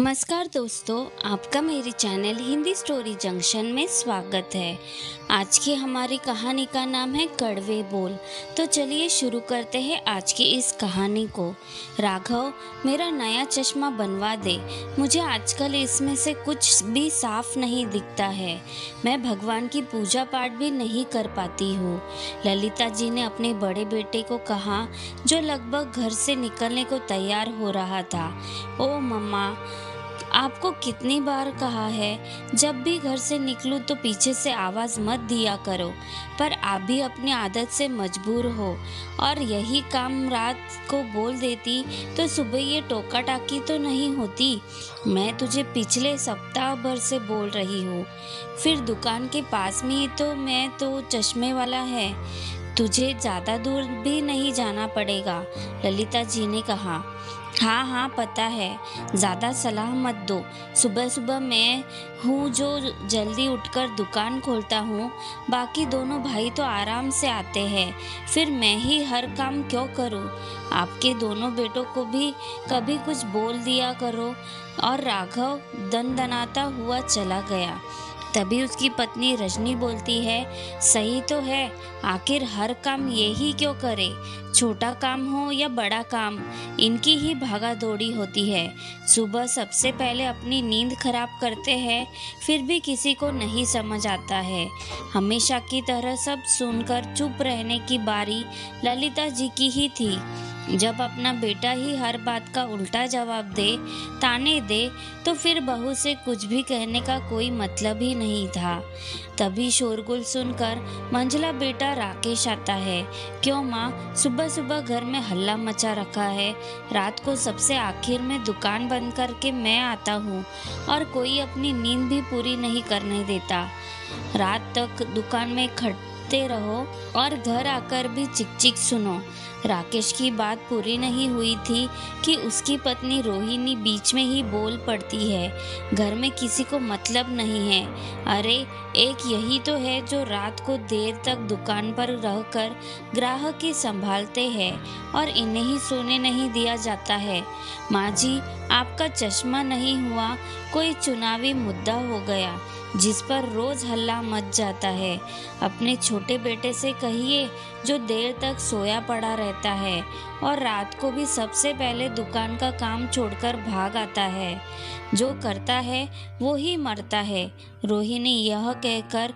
नमस्कार दोस्तों, आपका मेरे चैनल हिंदी स्टोरी जंक्शन में स्वागत है। आज की हमारी कहानी का नाम है कड़वे बोल। तो चलिए शुरू करते हैं आज की इस कहानी को। राघव, मेरा नया चश्मा बनवा दे। मुझे आजकल इसमें से कुछ भी साफ नहीं दिखता है। मैं भगवान की पूजा पाठ भी नहीं कर पाती हूँ। ललिता जी ने अपने बड़े बेटे को कहा, जो लगभग घर से निकलने को तैयार हो रहा था। ओ मम्मा, आपको कितनी बार कहा है, जब भी घर से निकलूं तो पीछे से आवाज मत दिया करो, पर आप भी अपनी आदत से मजबूर हो। और यही काम रात को बोल देती तो सुबह ये टोका टाकी तो नहीं होती। मैं तुझे पिछले सप्ताह भर से बोल रही हूँ। फिर दुकान के पास में ही तो मैं तो चश्मे वाला है, तुझे ज्यादा दूर भी नहीं जाना पड़ेगा, ललिता जी ने कहा। हाँ हाँ, पता है, ज़्यादा सलाह मत दो। सुबह सुबह मैं हूँ जो जल्दी उठकर दुकान खोलता हूँ। बाकी दोनों भाई तो आराम से आते हैं, फिर मैं ही हर काम क्यों करूँ। आपके दोनों बेटों को भी कभी कुछ बोल दिया करो। और राघव दनदनाता हुआ चला गया। तभी उसकी पत्नी रजनी बोलती है, सही तो है, आखिर हर काम यही क्यों करे। छोटा काम हो या बड़ा काम, इनकी ही भागा दौड़ी होती है। सुबह सबसे पहले अपनी नींद खराब करते हैं, फिर भी किसी को नहीं समझ आता है। हमेशा की तरह सब सुनकर चुप रहने की बारी ललिता जी की ही थी। जब अपना बेटा ही हर बात का उल्टा जवाब दे, ताने दे, तो फिर बहू से कुछ भी कहने का कोई मतलब ही नहीं था। तभी शोरगुल सुनकर मंझला बेटा राकेश आता है। क्यों माँ, सुबह सुबह घर में हल्ला मचा रखा है। रात को सबसे आखिर में दुकान बंद करके मैं आता हूँ और कोई अपनी नींद भी पूरी नहीं करने देता। रात तक दुकान में खटते रहो और घर आकर भी चिक चिक सुनो। राकेश की बात पूरी नहीं हुई थी कि उसकी पत्नी रोहिणी बीच में ही बोल पड़ती है, घर में किसी को मतलब नहीं है। अरे, एक यही तो है जो रात को देर तक दुकान पर रहकर ग्राहक ही संभालते हैं और इन्हें ही सोने नहीं दिया जाता है। माँ जी, आपका चश्मा नहीं हुआ कोई चुनावी मुद्दा हो गया, जिस पर रोज हल्ला मच जाता है। अपने छोटे बेटे से कहिए, जो देर तक सोया पड़ा रहता है और रात को भी सबसे पहले दुकान का काम छोड़कर भाग आता है। जो करता है वो ही मरता है। रोहिणी यह कहकर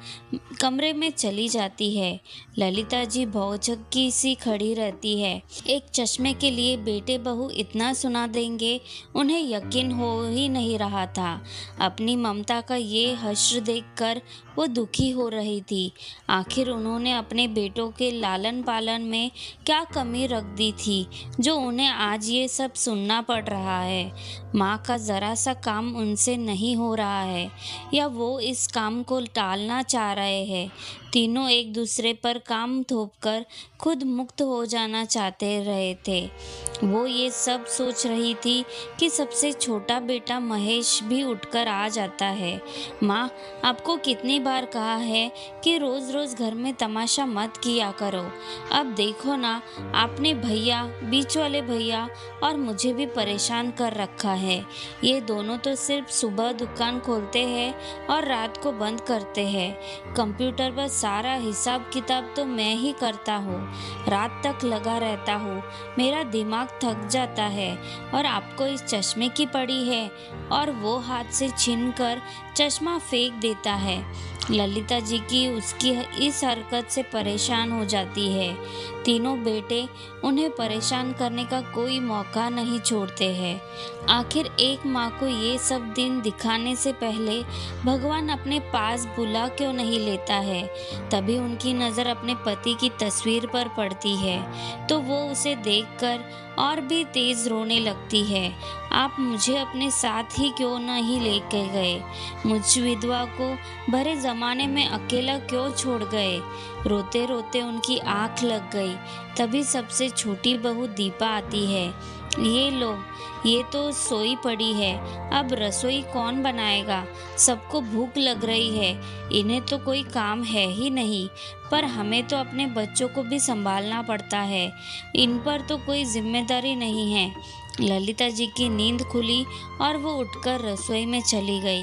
कमरे में चली जाती है। ललिता जी भौचक्की सी खड़ी रहती है। एक चश्मे के लिए बेटे बहू इतना सुना देंगे, उन्हें यकीन हो ही नहीं रहा था। अपनी ममता का ये हश्र देखकर वो दुखी हो रही थी। आखिर उन्होंने अपने बेटों के लालन पालन में क्या कमी रख दी थी, जो उन्हें आज ये सब सुनना पड़ रहा है। माँ का ज़रा सा काम उनसे नहीं हो रहा है, या वो इस काम को टालना चाह रहे हैं। तीनों एक दूसरे पर काम थोपकर खुद मुक्त हो जाना चाहते रहे थे। वो ये सब सोच रही थी कि सबसे छोटा बेटा महेश भी उठकर आ जाता है। माँ, आपको कितनी बार कहा है कि रोज रोज घर में तमाशा मत किया करो। अब देखो ना, आपने भैया, बीच वाले भैया और मुझे भी परेशान कर रखा है। ये दोनों तो सिर्फ सुबह दुकान खोलते हैं और रात को बंद करते हैं। कंप्यूटर पर सारा हिसाब किताब तो मैं ही करता हूँ। रात तक लगा रहता हूँ, मेरा दिमाग थक जाता है। और आपको इस चश्मे की पड़ी है। और वो हाथ से छीनकर चश्मा फेंक देता है। ललिता जी की उसकी इस हरकत से परेशान हो जाती है। तीनों बेटे उन्हें परेशान करने का कोई मौका नहीं छोड़ते हैं। आखिर एक माँ को ये सब दिन दिखाने से पहले भगवान अपने पास बुला क्यों नहीं लेता है। तभी उनकी नज़र अपने पति की तस्वीर पर पड़ती है, तो वो उसे देखकर और भी तेज रोने लगती है। आप मुझे अपने साथ ही क्यों नहीं लेके गए, मुझ विधवा को भरे जमाने में अकेला क्यों छोड़ गए। रोते रोते उनकी आंख लग गई। तभी सबसे छोटी बहू दीपा आती है। ये लो, ये तो सोई पड़ी है, अब रसोई कौन बनाएगा। सबको भूख लग रही है, इन्हें तो कोई काम है ही नहीं, पर हमें तो अपने बच्चों को भी संभालना पड़ता है। इन पर तो कोई जिम्मेदारी नहीं है। ललिता जी की नींद खुली और वो उठकर रसोई में चली गई।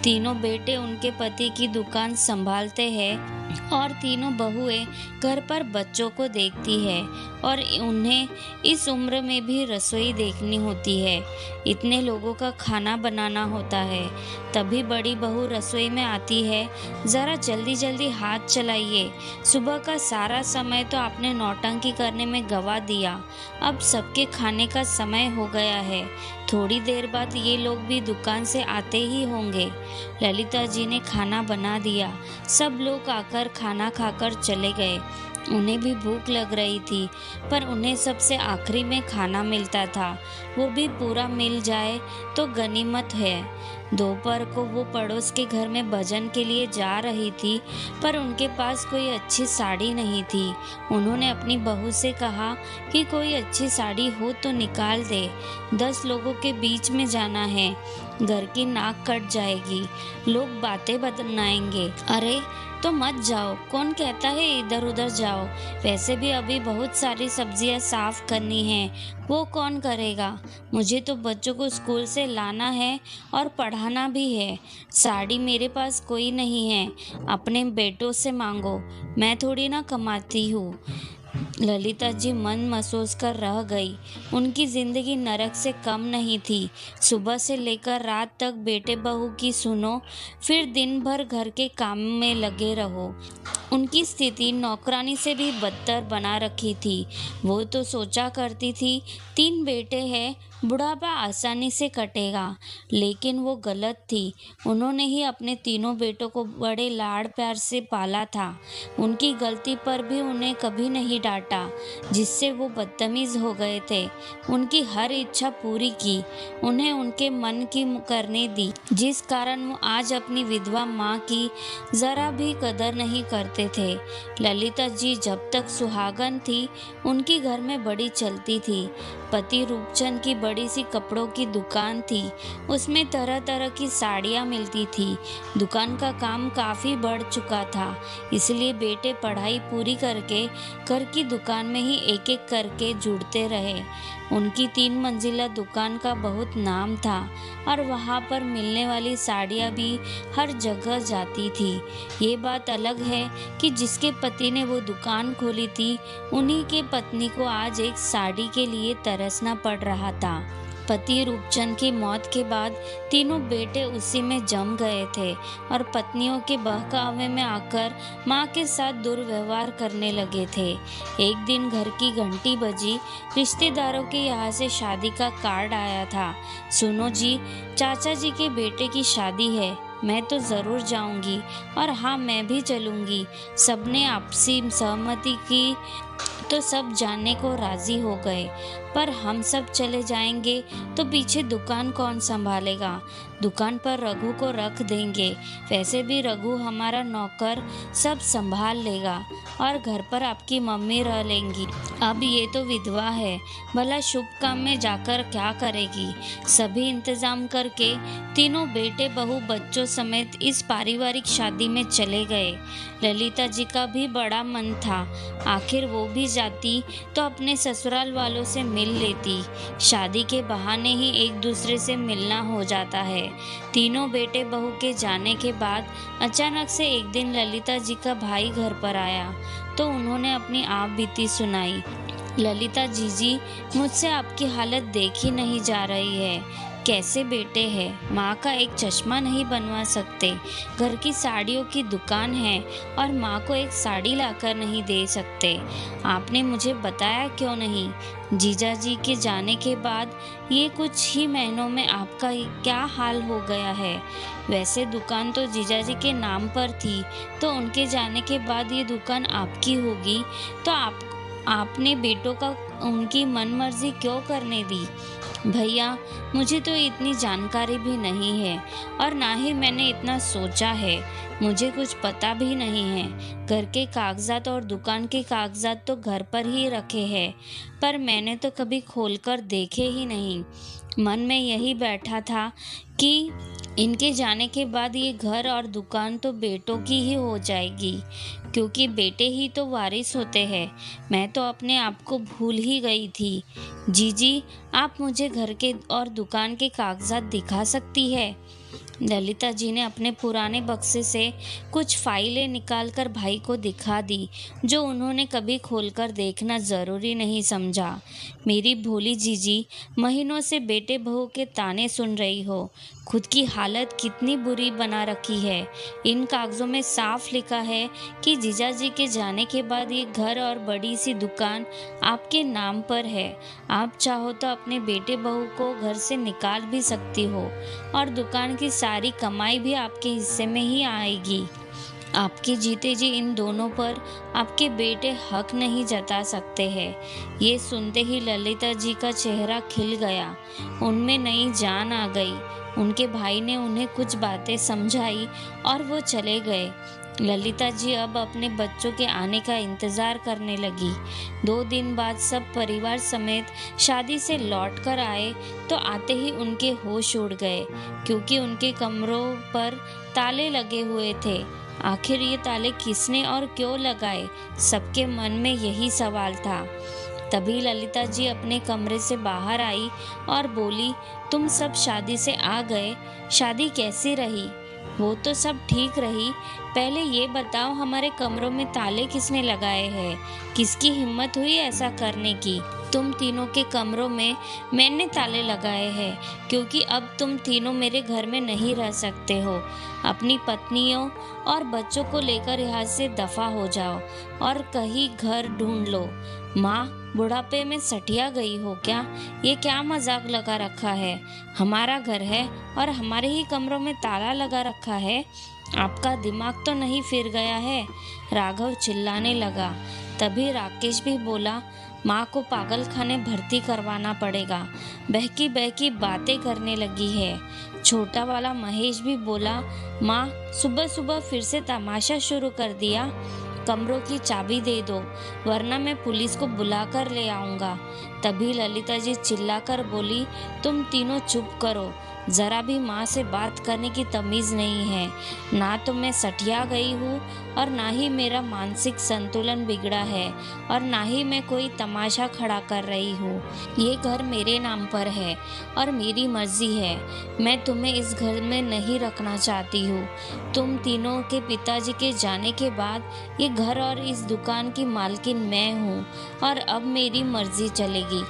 तीनों बेटे उनके पति की दुकान संभालते हैं और तीनों बहुएं घर पर बच्चों को देखती है और उन्हें इस उम्र में भी रसोई देखनी होती है। इतने लोगों का खाना बनाना होता है। तभी बड़ी बहू रसोई में आती है। ज़रा जल्दी जल्दी हाथ चलाइए, सुबह का सारा समय तो आपने नौटंकी करने में गवा दिया। अब सबके खाने का समय हो गया है। थोड़ी देर बाद ये लोग भी दुकान से आते ही होंगे। ललिता जी ने खाना बना दिया। सब लोग आकर खाना खाकर चले गए। उन्हें भी भूख लग रही थी, पर उन्हें सबसे आखिरी में खाना मिलता था। वो भी पूरा मिल जाए तो गनीमत है। दोपहर को वो पड़ोस के घर में भजन के लिए जा रही थी, पर उनके पास कोई अच्छी साड़ी नहीं थी। उन्होंने अपनी बहू से कहा कि कोई अच्छी साड़ी हो तो निकाल दे। 10 लोगों के बीच में जाना है, घर की नाक कट जाएगी, लोग बातें बनाएंगे। अरे तो मत जाओ, कौन कहता है इधर उधर जाओ। वैसे भी अभी बहुत सारी सब्जियां साफ करनी है, वो कौन करेगा। मुझे तो बच्चों को स्कूल से लाना है और पढ़ाना भी है। साड़ी मेरे पास कोई नहीं है, अपने बेटों से मांगो, मैं थोड़ी ना कमाती हूँ। ललिता जी मन महसूस कर रह गई। उनकी जिंदगी नरक से कम नहीं थी। सुबह से लेकर रात तक बेटे बहू की सुनो, फिर दिन भर घर के काम में लगे रहो। उनकी स्थिति नौकरानी से भी बदतर बना रखी थी। वो तो सोचा करती थी 3 बेटे हैं, बुढ़ापा आसानी से कटेगा, लेकिन वो गलत थी। उन्होंने ही अपने तीनों बेटों को बड़े लाड़ प्यार से पाला था। उनकी गलती पर भी उन्हें कभी नहीं डांटा, जिससे वो बदतमीज हो गए थे। उनकी हर इच्छा पूरी की, उन्हें उनके मन की करने दी, जिस कारण वो आज अपनी विधवा माँ की जरा भी कदर नहीं करते थे। ललिता जी जब तक सुहागन थी, उनकी घर में बड़ी चलती थी। पति रूपचंद की बड़ी सी कपड़ों की दुकान थी, उसमें तरह तरह की साड़ियाँ मिलती थी। दुकान का काम काफ़ी बढ़ चुका था, इसलिए बेटे पढ़ाई पूरी करके घर की दुकान में ही एक एक करके जुड़ते रहे। उनकी 3 मंजिला दुकान का बहुत नाम था और वहाँ पर मिलने वाली साड़ियाँ भी हर जगह जाती थी। ये बात अलग है कि जिसके पति ने वो दुकान खोली थी, उन्हीं के पत्नी को आज एक साड़ी के लिए तरसना पड़ रहा था। पति रूपचंद की मौत के बाद तीनों बेटे उसी में जम गए थे और पत्नियों के बहकावे में आकर माँ के साथ दुर्व्यवहार करने लगे थे। एक दिन घर की घंटी बजी, रिश्तेदारों के यहाँ से शादी का कार्ड आया था। सुनो जी, चाचा जी के बेटे की शादी है, मैं तो ज़रूर जाऊंगी और हाँ मैं भी चलूंगी। सबने आपसी सहमति की तो सब जाने को राजी हो गए, पर हम सब चले जाएंगे तो पीछे दुकान कौन संभालेगा। दुकान पर रघु को रख देंगे, वैसे भी रघु हमारा नौकर, सब संभाल लेगा और घर पर आपकी मम्मी रह लेंगी। अब ये तो विधवा है, भला शुभ काम में जाकर क्या करेगी। सभी इंतजाम करके तीनों बेटे बहू बच्चों समेत इस पारिवारिक शादी में चले गए। ललिता जी का भी बड़ा मन था, आखिर वो भी जाती तो अपने ससुराल वालों से मिल लेती। शादी के बहाने ही एक दूसरे से मिलना हो जाता है। तीनों बेटे बहू के जाने के बाद अचानक से एक दिन ललिता जी का भाई घर पर आया तो उन्होंने अपनी आप बीती सुनाई। ललिता जी, मुझसे आपकी हालत देखी नहीं जा रही है। कैसे बेटे हैं, माँ का एक चश्मा नहीं बनवा सकते, घर की साड़ियों की दुकान है और माँ को एक साड़ी लाकर नहीं दे सकते। आपने मुझे बताया क्यों नहीं। जीजा जी के जाने के बाद ये कुछ ही महीनों में आपका क्या हाल हो गया है। वैसे दुकान तो जीजा जी के नाम पर थी, तो उनके जाने के बाद ये दुकान आपकी होगी, तो आपने बेटों का उनकी मनमर्जी क्यों करने दी। भैया, मुझे तो इतनी जानकारी भी नहीं है और ना ही मैंने इतना सोचा है। मुझे कुछ पता भी नहीं है। घर के कागजात और दुकान के कागजात तो घर पर ही रखे हैं, पर मैंने तो कभी खोलकर देखे ही नहीं। मन में यही बैठा था कि इनके जाने के बाद ये घर और दुकान तो बेटों की ही हो जाएगी, क्योंकि बेटे ही तो वारिस होते हैं। मैं तो अपने आप को भूल ही गई थी। जीजी, आप मुझे घर के और दुकान के कागजात दिखा सकती है? ललिता जी ने अपने पुराने बक्से से कुछ फाइलें निकालकर भाई को दिखा दी, जो उन्होंने कभी खोलकर देखना जरूरी नहीं समझा। मेरी भोली जीजी, महीनों से बेटे बहू के ताने सुन रही हो, खुद की हालत कितनी बुरी बना रखी है। इन कागजों में साफ लिखा है कि जीजा जी के जाने के बाद ये घर और बड़ी सी दुकान आपके नाम पर है। आप चाहो तो अपने बेटे बहू को घर से निकाल भी सकती हो और दुकान की सारी कमाई भी आपके हिस्से में ही आएगी। आपके जीते जी इन दोनों पर आपके बेटे हक नहीं जता सकते हैं। ये सुनते ही ललिता जी का चेहरा खिल गया, उनमें नई जान आ गई। उनके भाई ने उन्हें कुछ बातें समझाई और वो चले गए। ललिता जी अब अपने बच्चों के आने का इंतजार करने लगी। 2 दिन बाद सब परिवार समेत शादी से लौटकर आए तो आते ही उनके होश उड़ गए, क्योंकि उनके कमरों पर ताले लगे हुए थे। आखिर ये ताले किसने और क्यों लगाए? सबके मन में यही सवाल था। तभी ललिता जी अपने कमरे से बाहर आई और बोली, तुम सब शादी से आ गए, शादी कैसी रही? वो तो सब ठीक रही, पहले ये बताओ हमारे कमरों में ताले किसने लगाए हैं? किसकी हिम्मत हुई ऐसा करने की? तुम तीनों के कमरों में मैंने ताले लगाए हैं, क्योंकि अब तुम तीनों मेरे घर में नहीं रह सकते हो। अपनी पत्नियों और बच्चों को लेकर यहाँ से दफा हो जाओ और कहीं घर ढूंढ लो। माँ, बुढ़ापे में सठिया गई हो क्या? ये क्या मजाक लगा रखा है? हमारा घर है और हमारे ही कमरों में ताला लगा रखा है। आपका दिमाग तो नहीं फिर गया है? राघव चिल्लाने लगा। तभी राकेश भी बोला, माँ को पागल खाने भर्ती करवाना पड़ेगा, बहकी बहकी बातें करने लगी है। छोटा वाला महेश भी बोला, माँ सुबह सुबह फिर से तमाशा शुरू कर दिया, कमरों की चाबी दे दो वरना मैं पुलिस को बुलाकर ले आऊंगा। तभी ललिता जी चिल्लाकर बोली, तुम तीनों चुप करो, जरा भी माँ से बात करने की तमीज नहीं है। ना तो मैं सठिया गई हूँ और ना ही मेरा मानसिक संतुलन बिगड़ा है और ना ही मैं कोई तमाशा खड़ा कर रही हूँ। ये घर मेरे नाम पर है और मेरी मर्जी है। मैं तुम्हें इस घर में नहीं रखना चाहती हूँ। तुम तीनों के पिताजी के जाने के बाद ये घर और इस दुकान की मालकिन मैं हूँ और अब मेरी मर्जी चलेगी।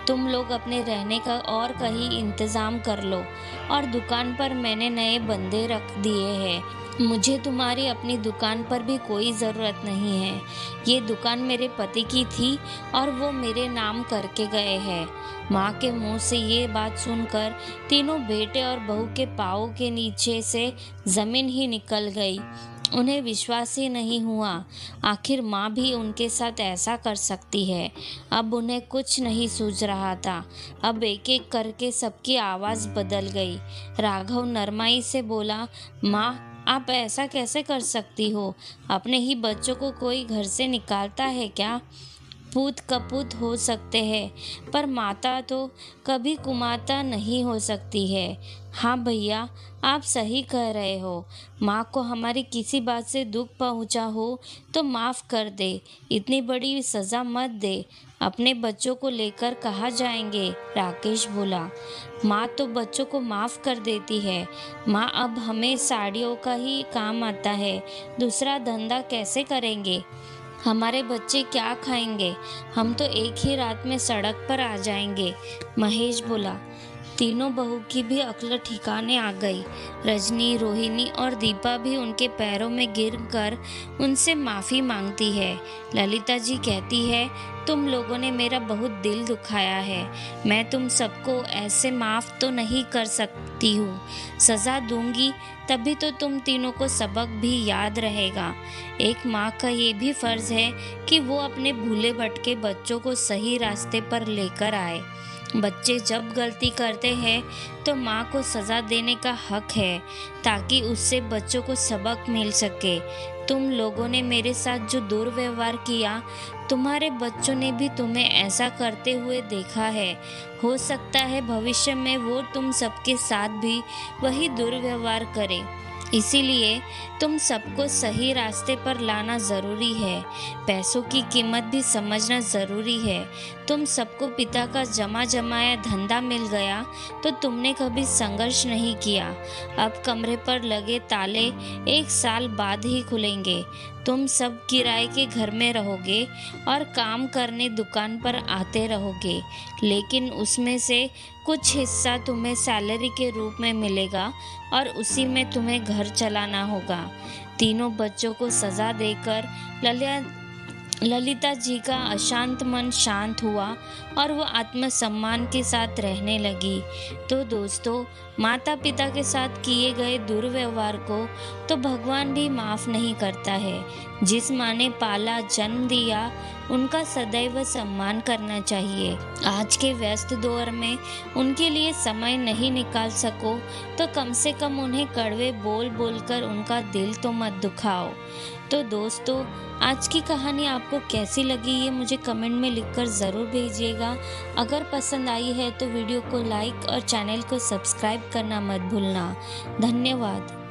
तुम लोग अपने रहने का और कहीं इंतज़ाम कर लो और दुकान पर मैंने नए बंदे रख दिए हैं। मुझे तुम्हारी अपनी दुकान पर भी कोई ज़रूरत नहीं है। ये दुकान मेरे पति की थी और वो मेरे नाम करके गए हैं। माँ के मुंह से ये बात सुनकर तीनों बेटे और बहू के पाँव के नीचे से ज़मीन ही निकल गई। उन्हें विश्वास ही नहीं हुआ, आखिर माँ भी उनके साथ ऐसा कर सकती है। अब उन्हें कुछ नहीं सूझ रहा था। अब एक एक करके सबकी आवाज़ बदल गई। राघव नरमाई से बोला, माँ आप ऐसा कैसे कर सकती हो? अपने ही बच्चों को कोई घर से निकालता है क्या? पूत कपूत हो सकते हैं, पर माता तो कभी कुमाता नहीं हो सकती है। हाँ भैया, आप सही कह रहे हो। माँ को हमारी किसी बात से दुख पहुँचा हो तो माफ़ कर दे, इतनी बड़ी सज़ा मत दे। अपने बच्चों को लेकर कहाँ जाएंगे? राकेश बोला। माँ तो बच्चों को माफ़ कर देती है। माँ अब हमें साड़ियों का ही काम आता है, दूसरा धंधा कैसे करेंगे? हमारे बच्चे क्या खाएंगे? हम तो एक ही रात में सड़क पर आ जाएंगे। महेश बोला। तीनों बहू की भी अक्ल ठिकाने आ गई। रजनी, रोहिणी और दीपा भी उनके पैरों में गिरकर उनसे माफ़ी मांगती है। ललिता जी कहती है, तुम लोगों ने मेरा बहुत दिल दुखाया है। मैं तुम सबको ऐसे माफ़ तो नहीं कर सकती हूँ। सज़ा दूंगी तभी तो तुम तीनों को सबक भी याद रहेगा। एक माँ का ये भी फ़र्ज़ है कि वो अपने भूले भटके बच्चों को सही रास्ते पर लेकर आए। बच्चे जब गलती करते हैं तो माँ को सज़ा देने का हक है, ताकि उससे बच्चों को सबक मिल सके। तुम लोगों ने मेरे साथ जो दुर्व्यवहार किया, तुम्हारे बच्चों ने भी तुम्हें ऐसा करते हुए देखा है। हो सकता है भविष्य में वो तुम सबके साथ भी वही दुर्व्यवहार करे। इसीलिए तुम सबको सही रास्ते पर लाना ज़रूरी है। पैसों की कीमत भी समझना ज़रूरी है। तुम सबको पिता का जमा जमाया धंधा मिल गया तो तुमने कभी संघर्ष नहीं किया। अब कमरे पर लगे ताले 1 साल बाद ही खुलेंगे। तुम सब किराए के घर में रहोगे और काम करने दुकान पर आते रहोगे, लेकिन उसमें से कुछ हिस्सा तुम्हें सैलरी के रूप में मिलेगा और उसी में तुम्हें घर चलाना होगा। तीनों बच्चों को सजा देकर ललिता जी का अशांत मन शांत हुआ और वो आत्मसम्मान के साथ रहने लगी। तो दोस्तों, माता पिता के साथ किए गए दुर्व्यवहार को तो भगवान भी माफ नहीं करता है। जिस माँ ने पाला जन्म दिया उनका सदैव सम्मान करना चाहिए। आज के व्यस्त दौर में उनके लिए समय नहीं निकाल सको तो कम से कम उन्हें कड़वे बोल बोलकर उनका दिल तो मत दुखाओ। तो दोस्तों, आज की कहानी आपको कैसी लगी ये मुझे कमेंट में लिखकर ज़रूर भेजिएगा। अगर पसंद आई है तो वीडियो को लाइक और चैनल को सब्सक्राइब करना मत भूलना। धन्यवाद।